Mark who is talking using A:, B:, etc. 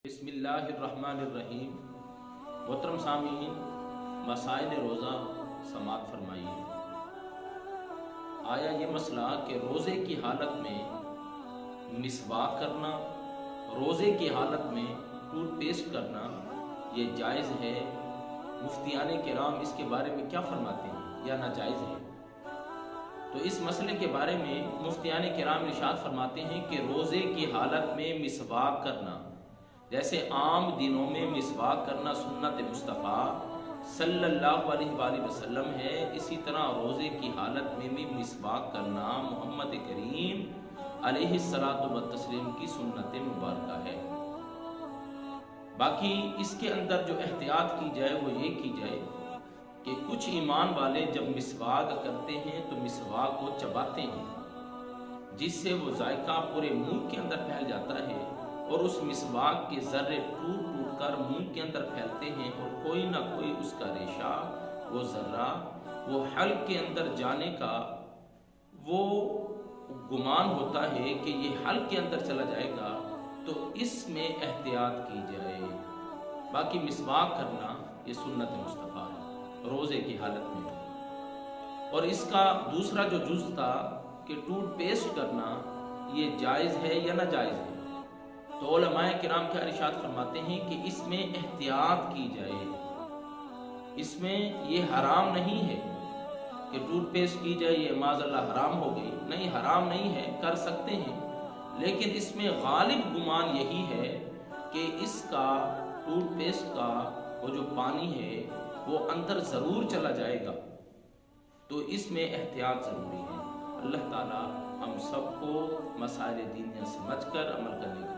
A: بسم اللہ الرحمن الرحیم۔ محترم سامعین، مسائل روزہ سماعت فرمائیے۔ آیا یہ مسئلہ کہ روزے کی حالت میں مسواک کرنا، روزے کی حالت میں ٹوتھ پیسٹ کرنا یہ جائز ہے؟ مفتیان کرام اس کے بارے میں کیا فرماتے ہیں یا ناجائز ہے؟ تو اس مسئلے کے بارے میں مفتیان کرام ارشاد فرماتے ہیں کہ روزے کی حالت میں مسواک کرنا، جیسے عام دنوں میں مسواک کرنا سنت مصطفیٰ صلی اللہ علیہ وآلہ وسلم ہے، اسی طرح روزے کی حالت میں بھی مسواک کرنا محمد کریم علیہ الصلاۃ والتسلیم کی سنت مبارکہ ہے۔ باقی اس کے اندر جو احتیاط کی جائے وہ یہ کی جائے کہ کچھ ایمان والے جب مسواک کرتے ہیں تو مسواک کو چباتے ہیں، جس سے وہ ذائقہ پورے منہ کے اندر پھیل جاتا ہے اور اس مسواک کے ذرے ٹوٹ ٹوٹ کر منہ کے اندر پھیلتے ہیں، اور کوئی نہ کوئی اس کا ریشہ، وہ ذرہ، وہ حلق کے اندر جانے کا وہ گمان ہوتا ہے کہ یہ حلق کے اندر چلا جائے گا، تو اس میں احتیاط کی جائے۔ باقی مسواک کرنا یہ سنت مصطفیٰ ہے روزے کی حالت میں۔ اور اس کا دوسرا جو جز تھا کہ ٹوتھ پیسٹ کرنا یہ جائز ہے یا ناجائز ہے، تو علماء کرام کیا ارشاد فرماتے ہیں کہ اس میں احتیاط کی جائے۔ اس میں یہ حرام نہیں ہے کہ ٹوتھ پیسٹ کی جائے، یہ معاذ اللہ حرام ہو گئی، نہیں، حرام نہیں ہے، کر سکتے ہیں، لیکن اس میں غالب گمان یہی ہے کہ اس کا ٹوتھ پیسٹ کا وہ جو پانی ہے وہ اندر ضرور چلا جائے گا، تو اس میں احتیاط ضروری ہے۔ اللہ تعالی ہم سب کو مسائل دینیہ سمجھ کر عمل کرنے کی